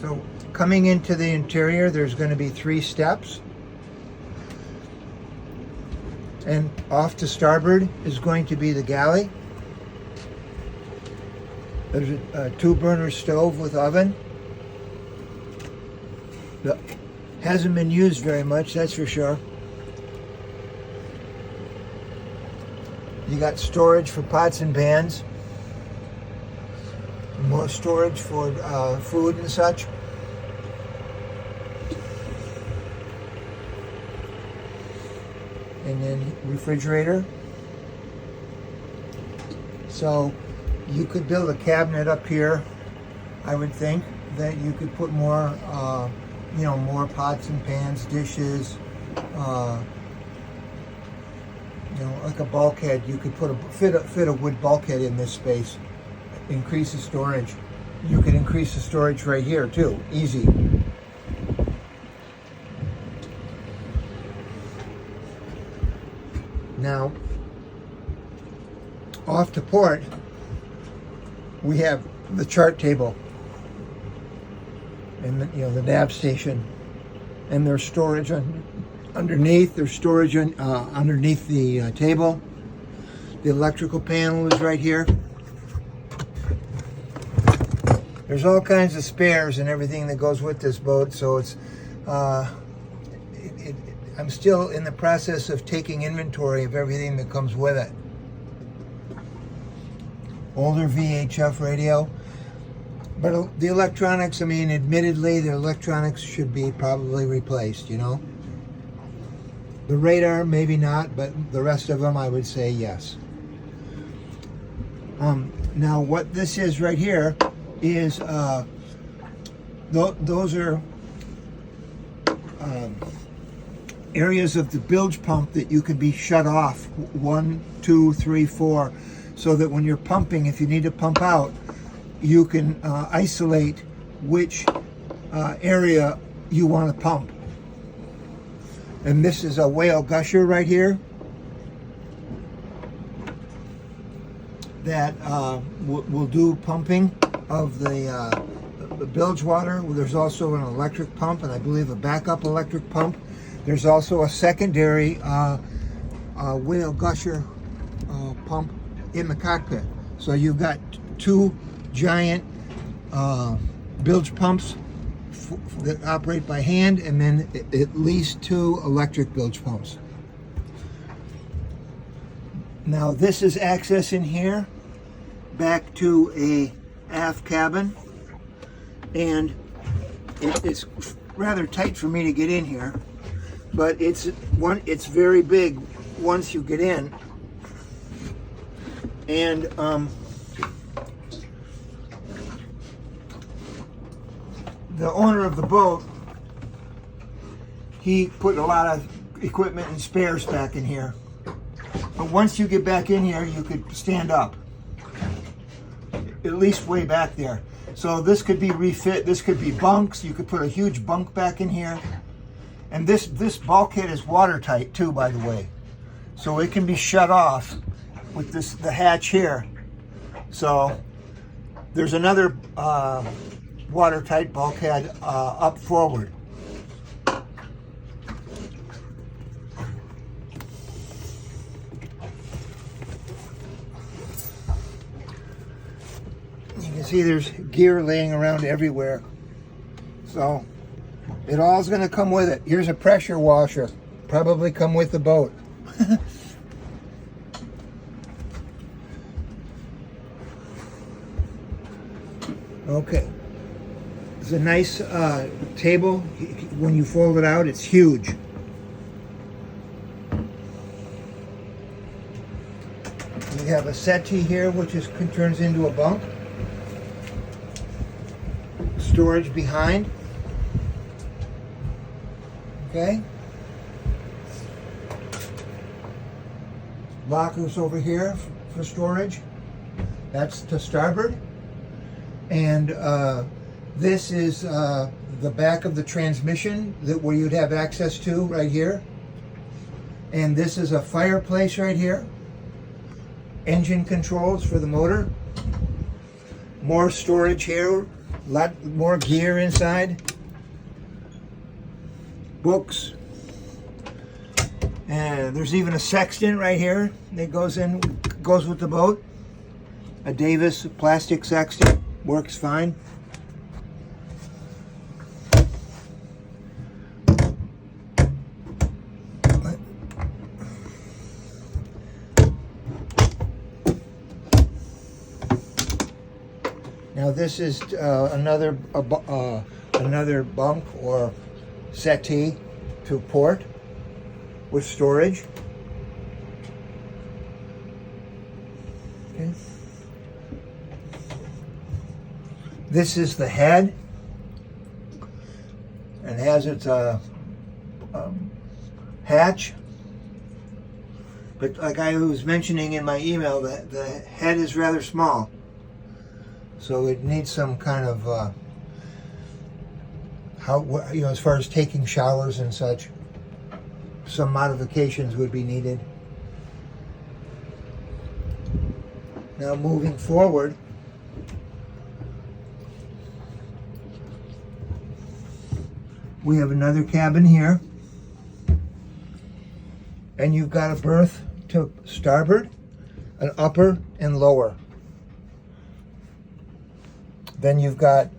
So coming into the interior, there's going to be 3 steps. And off to starboard is going to be the galley. There's a 2-burner stove with oven. That hasn't been used very much, that's for sure. You got storage for pots and pans. More storage for food and such. And then refrigerator. So you could build a cabinet up here, I would think, that you could put more, more pots and pans, dishes, like a bulkhead. You could fit a wood bulkhead in this space. Increase the storage. You could increase the storage right here too, easy. Now, off to port, we have the chart table and the nav station, and there's storage underneath. There's storage underneath the table. The electrical panel is right here. There's all kinds of spares and everything that goes with this boat, so it's I'm still in the process of taking inventory of everything that comes with it. Older VHF radio, but the electronics, I mean, admittedly, the electronics should be probably replaced, The radar, maybe not, but the rest of them, I would say yes. Now, what this is right here is, those are areas of the bilge pump that you can be shut off, 1, 2, 3, 4, so that when you're pumping, if you need to pump out, you can isolate which area you want to pump. And this is a whale gusher right here that will do pumping of the bilge water. There's also an electric pump, and I believe a backup electric pump. There's also a secondary whale gusher pump in the cockpit. So you've got 2 giant bilge pumps that operate by hand, and then at least 2 electric bilge pumps. Now this is access in here back to a aft cabin, and it's rather tight for me to get in here, but it's very big once you get in. And the owner of the boat, he put a lot of equipment and spares back in here. But once you get back in here, you could stand up, at least way back there. So this could be refit. This could be bunks. You could put a huge bunk back in here. And this bulkhead is watertight too, by the way. So it can be shut off with the hatch here. So there's another watertight bulkhead up forward. You can see there's gear laying around everywhere. So it all's going to come with it. Here's a pressure washer, probably come with the boat. Okay. It's a nice table. When you fold it out, it's huge. We have a settee here, which turns into a bunk. Storage behind. Okay. Lockers over here for storage. That's to starboard. And this is the back of the transmission where you'd have access to right here. And this is a fireplace right here. Engine controls for the motor. More storage here A lot more gear inside. Books. And there's even a sextant right here that goes with the boat. A Davis plastic sextant. Works fine. Now this is another bunk or settee to port with storage. Okay. This is the head, and has its hatch. But like I was mentioning in my email, the head is rather small. So it needs some kind of, as far as taking showers and such, some modifications would be needed. Now moving forward, we have another cabin here. And you've got a berth to starboard, an upper and lower. Then you've got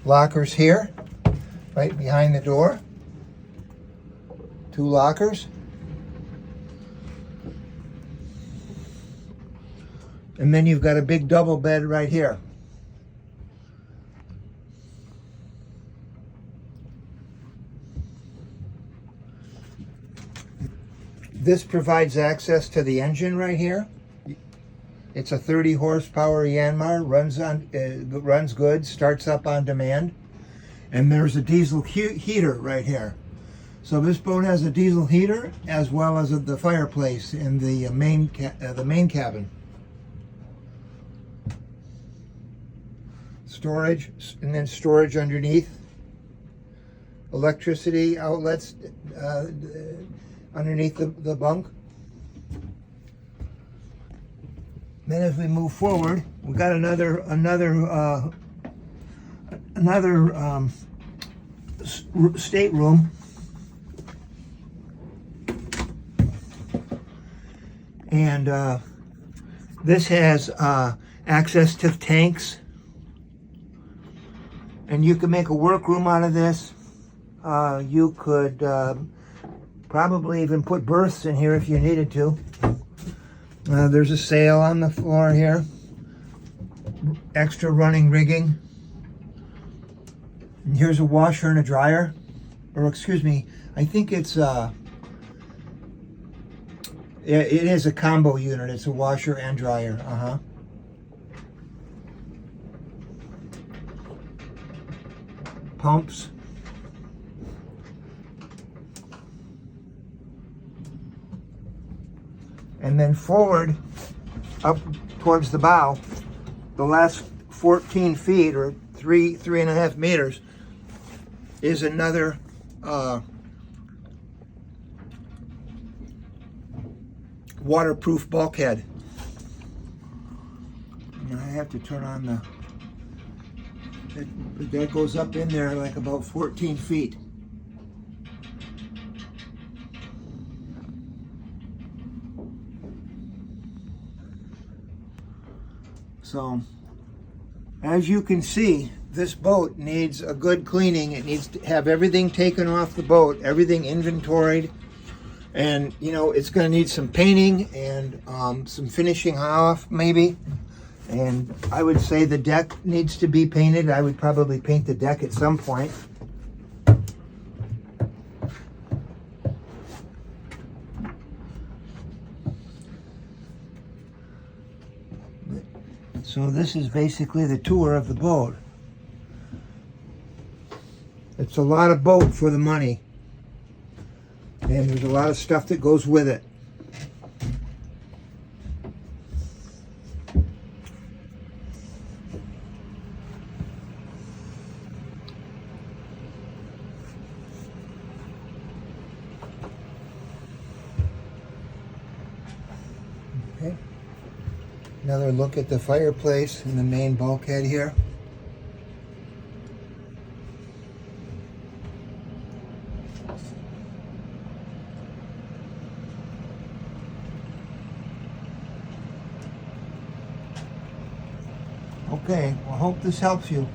lockers here, right behind the door. 2 lockers. And then you've got a big double bed right here. This provides access to the engine right here. It's a 30 horsepower Yanmar, runs good, starts up on demand. And there's a diesel heater right here. So this boat has a diesel heater as well as the fireplace in the main cabin. Storage, and then storage underneath. Electricity outlets underneath the bunk. Then as we move forward, we got another stateroom. And this has access to tanks. And you can make a workroom out of this. You could probably even put berths in here if you needed to. There's a sail on the floor here. Extra running rigging. And here's a washer and a dryer. Or excuse me, I think it's it is a combo unit. It's a washer and dryer. Pumps. And then forward, up towards the bow, the last 14 feet or 3.5 meters is another waterproof bulkhead. And I have to turn on that goes up in there like about 14 feet. So, as you can see, this boat needs a good cleaning. It needs to have everything taken off the boat, everything inventoried. And, it's going to need some painting and some finishing off, maybe. And I would say the deck needs to be painted. I would probably paint the deck at some point. So this is basically the tour of the boat. It's a lot of boat for the money. And there's a lot of stuff that goes with it. Okay. Another look at the fireplace and the main bulkhead here. Okay, well, I hope this helps you.